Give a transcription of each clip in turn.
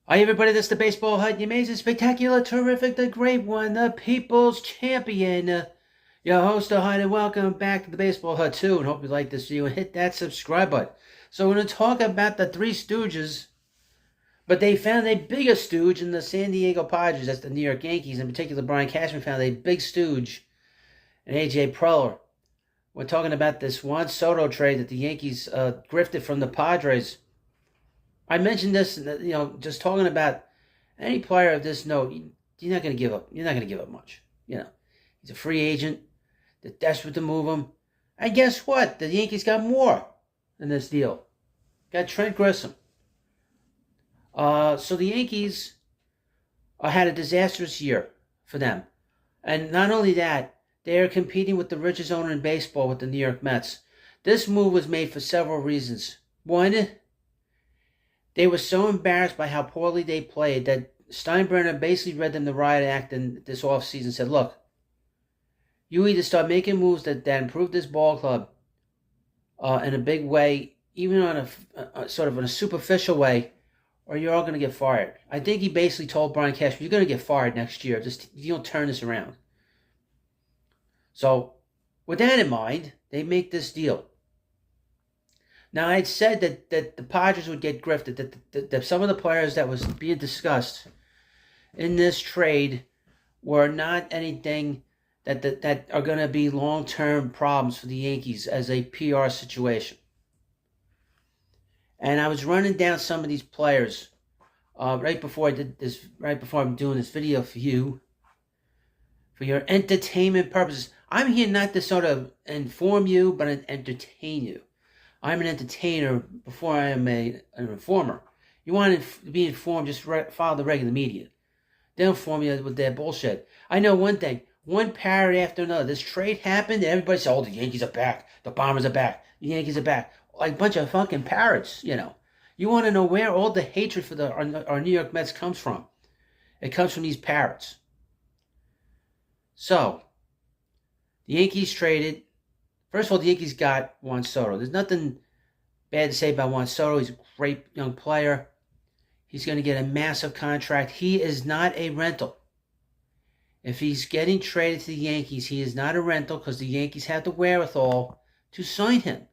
Hi everybody, this is the Baseball Hut, the amazing, spectacular, terrific, the great one, the people's champion, your host, the Hut, and welcome back to the Baseball Hut too, and hope you like this video and hit that subscribe button. So we're going to talk about the Three Stooges, but they found a bigger stooge in the San Diego Padres, that's the New York Yankees. In particular, Brian Cashman found a big stooge in A.J. Preller. We're talking about this Juan Soto trade that the Yankees grifted from the Padres. I mentioned this, just talking about any player of this note, you're not going to give up. You're not going to give up much. He's a free agent. They're desperate to move him. And guess what? The Yankees got more in this deal. Got Trent Grisham. So the Yankees had a disastrous year for them. And not only that, they are competing with the richest owner in baseball with the New York Mets. This move was made for several reasons. One, they were so embarrassed by how poorly they played that Steinbrenner basically read them the riot act in this offseason and said, look, you either start making moves that improve this ball club in a big way, even on a sort of in a superficial way, or you're all going to get fired. I think he basically told Brian Cashman, you're going to get fired next year. Just you don't turn this around. So with that in mind, they make this deal. Now, I had said that the Padres would get grifted, that some of the players that was being discussed in this trade were not anything that are going to be long-term problems for the Yankees as a PR situation. And I was running down some of these players right before I'm doing this video for you, for your entertainment purposes. I'm here not to sort of inform you, but entertain you. I'm an entertainer before I am an informer. You want to be informed, just follow the regular media. They'll inform you with their bullshit. I know one thing. One parrot after another. This trade happened, and everybody said, oh, the Yankees are back. The Bombers are back. The Yankees are back. Like a bunch of fucking parrots, You want to know where all the hatred for our New York Mets comes from. It comes from these parrots. So, the Yankees traded. First of all, the Yankees got Juan Soto. There's nothing bad to say about Juan Soto. He's a great young player. He's going to get a massive contract. He is not a rental. If he's getting traded to the Yankees, he is not a rental because the Yankees have the wherewithal to sign him.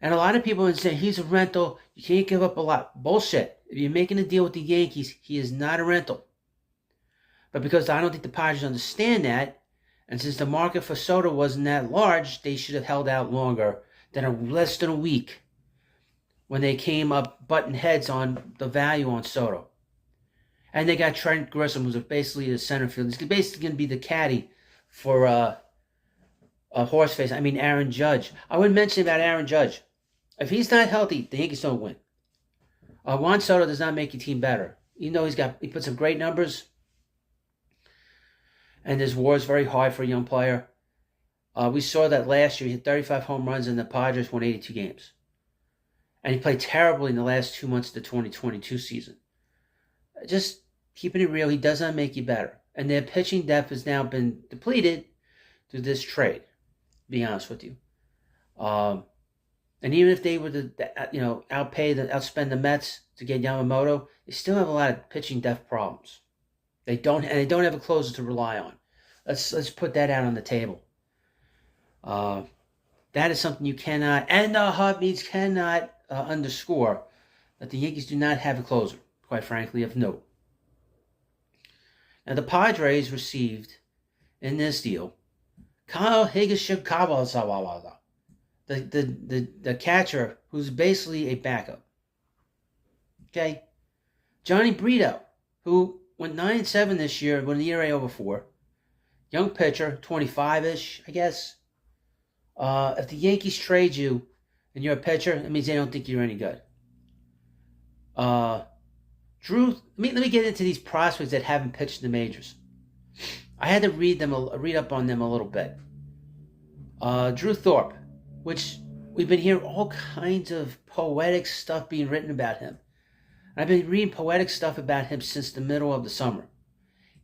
And a lot of people would say, he's a rental. You can't give up a lot. Bullshit. If you're making a deal with the Yankees, he is not a rental. But because I don't think the Padres understand that, and since the market for Soto wasn't that large, they should have held out longer than less than a week when they came up butting heads on the value on Soto. And they got Trent Grisham, who's basically a center field. He's basically going to be the caddy for Aaron Judge. I would mention about Aaron Judge. If he's not healthy, the Yankees don't win. Juan Soto does not make your team better. Even though he put some great numbers, and his WAR is very high for a young player. We saw that last year. He hit 35 home runs and the Padres won 82 games. And he played terribly in the last 2 months of the 2022 season. Just keeping it real, he does not make you better. And their pitching depth has now been depleted through this trade, to be honest with you. And even if they were to, outspend the Mets to get Yamamoto, they still have a lot of pitching depth problems. They don't have a closer to rely on. Let's put that out on the table. That is something you cannot, and the Hut means cannot underscore, that the Yankees do not have a closer, quite frankly, of note. Now the Padres received in this deal Kyle Higashikawa, the catcher who's basically a backup. Okay, Johnny Brito, who went 9-7 this year, with an ERA over 4. Young pitcher, 25-ish, I guess. If the Yankees trade you and you're a pitcher, it means they don't think you're any good. Drew, let me get into these prospects that haven't pitched in the majors. I had to read up on them a little bit. Drew Thorpe, which we've been hearing all kinds of poetic stuff being written about him. I've been reading poetic stuff about him since the middle of the summer.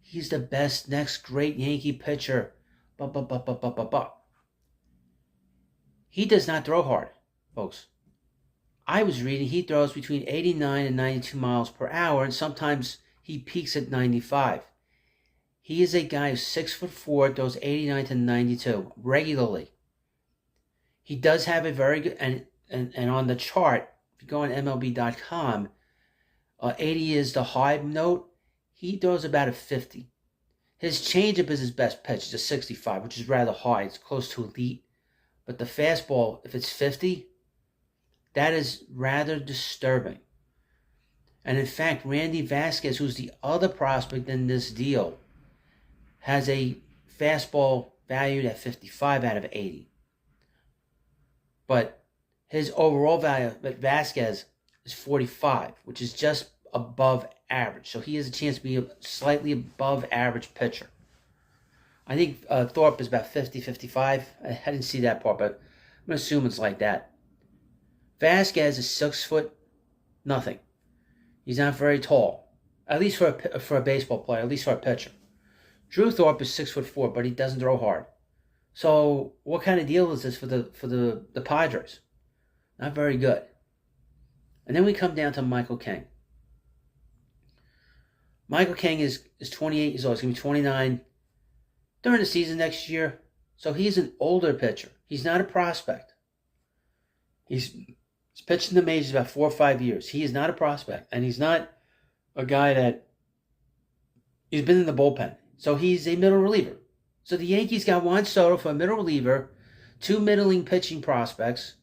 He's the best next great Yankee pitcher. He does not throw hard, folks. I was reading he throws between 89 and 92 miles per hour, and sometimes he peaks at 95. He is a guy who's 6'4", throws 89 to 92 regularly. He does have a very good, and on the chart, if you go on MLB.com, 80 is the high note. He throws about a 50. His changeup is his best pitch. It's a 65, which is rather high. It's close to elite. But the fastball, if it's 50, that is rather disturbing. And in fact, Randy Vasquez, who's the other prospect in this deal, has a fastball valued at 55 out of 80. But his overall value at Vasquez is 45, which is just above average. So he has a chance to be a slightly above average pitcher. I think Thorpe is about 50, 55. I didn't see that part, but I'm going to assume it's like that. Vasquez is 6 foot nothing. He's not very tall, at least for a baseball player, at least for a pitcher. Drew Thorpe is 6'4", but he doesn't throw hard. So what kind of deal is this for the Padres? Not very good. And then we come down to Michael King. Michael King is 28 years old. He's going to be 29 during the season next year. So he's an older pitcher. He's not a prospect. He's pitched in the majors about 4 or 5 years. He is not a prospect. And he's not a guy that... He's been in the bullpen. So he's a middle reliever. So the Yankees got Juan Soto for a middle reliever, 2 middling pitching prospects,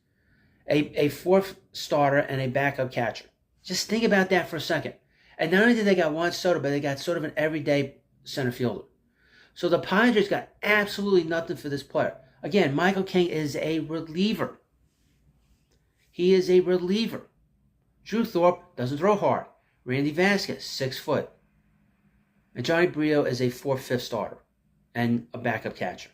a fourth starter, and a backup catcher. Just think about that for a second. And not only did they got Juan Soto, but they got sort of an everyday center fielder. So the Padres got absolutely nothing for this player. Again, Michael King is a reliever. He is a reliever. Drew Thorpe doesn't throw hard. Randy Vasquez, 6 foot. And Johnny Brio is a 4/5 starter and a backup catcher.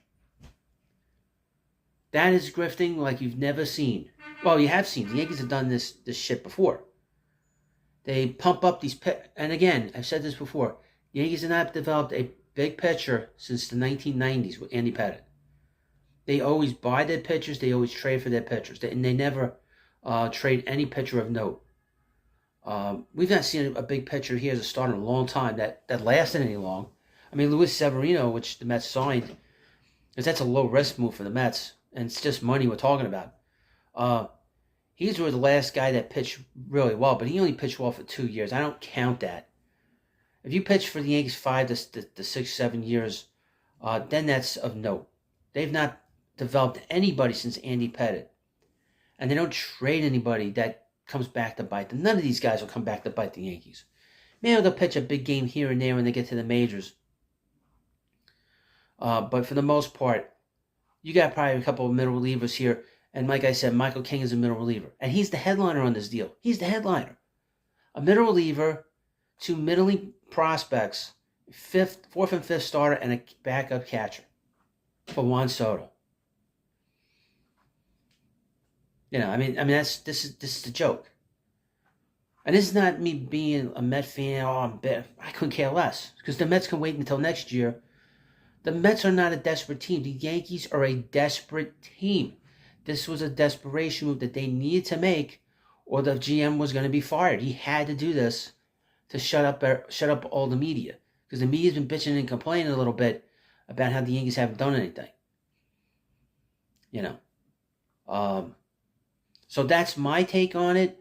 That is grifting like you've never seen. Well, you have seen. The Yankees have done this shit before. They pump up these... And again, I've said this before. The Yankees have not developed a big pitcher since the 1990s with Andy Pettitte. They always buy their pitchers. They always trade for their pitchers. And they never trade any pitcher of note. We've not seen a big pitcher here as a starter in a long time that lasted any long. I mean, Luis Severino, which the Mets signed, because that's a low-risk move for the Mets, and it's just money we're talking about. He's really the last guy that pitched really well, but he only pitched well for 2 years. I don't count that. If you pitch for the Yankees 5 to 6, 7 years, then that's of note. They've not developed anybody since Andy Pettitte. And they don't trade anybody that comes back to bite them. None of these guys will come back to bite the Yankees. Maybe they'll pitch a big game here and there when they get to the majors. But for the most part, you got probably a couple of middle relievers here. And like I said, Michael King is a middle reliever. And he's the headliner on this deal. He's the headliner. A middle reliever, 2 middling prospects, fourth and fifth starter, and a backup catcher for Juan Soto. You know, I mean, this is the joke. And this is not me being a Met fan. Oh, I'm bitter. I couldn't care less, because the Mets can wait until next year. The Mets are not a desperate team. The Yankees are a desperate team. This was a desperation move that they needed to make, or the GM was going to be fired. He had to do this to shut up all the media, because the media's been bitching and complaining a little bit about how the Yankees haven't done anything. You know. So that's my take on it.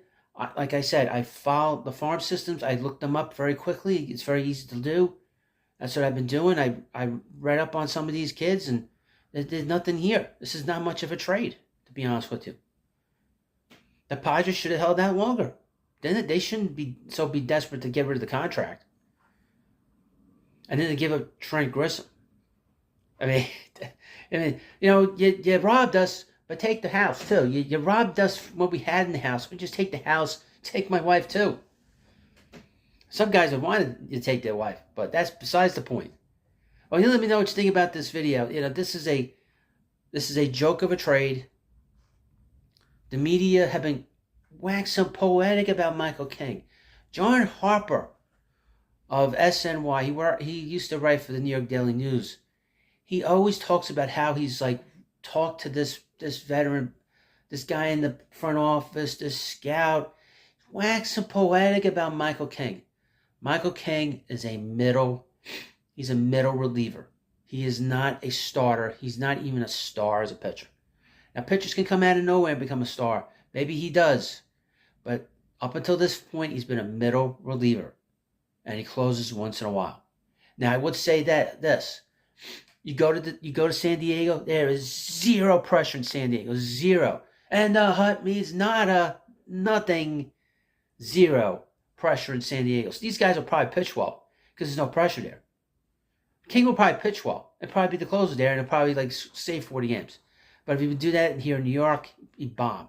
Like I said, I followed the farm systems. I looked them up very quickly. It's very easy to do. That's what I've been doing. I read up on some of these kids, and there's nothing here. This is not much of a trade, to be honest with you. The Padres should have held out longer. Then they shouldn't be desperate to get rid of the contract. And then to give up Trent Grissom. I mean, you know, you robbed us, but take the house too. You robbed us from what we had in the house. We just take the house, take my wife too. Some guys would want you to take their wife, but that's besides the point. Well, you let me know what you think about this video. You know, this is a joke of a trade. The media have been waxing poetic about Michael King. John Harper of SNY, he used to write for the New York Daily News. He always talks about how he's like talked to this veteran this guy in the front office, this scout, waxing poetic about Michael King. Michael King is he's a middle reliever. He is not a starter. He's not even a star as a pitcher. Now, pitchers can come out of nowhere and become a star. Maybe he does. But up until this point, he's been a middle reliever. And he closes once in a while. Now, I would say this. You go to San Diego, there is zero pressure in San Diego. Zero. And the hut means nada, nothing. Zero pressure in San Diego. So these guys will probably pitch well because there's no pressure there. King will probably pitch well and probably be the closer there and he'll probably save 40 games. But if he would do that here in New York, he'd bomb.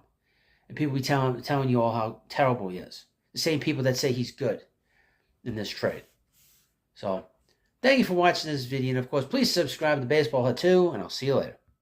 And people be telling you all how terrible he is. The same people that say he's good in this trade. So, thank you for watching this video. And of course, please subscribe to Baseball Hut too, and I'll see you later.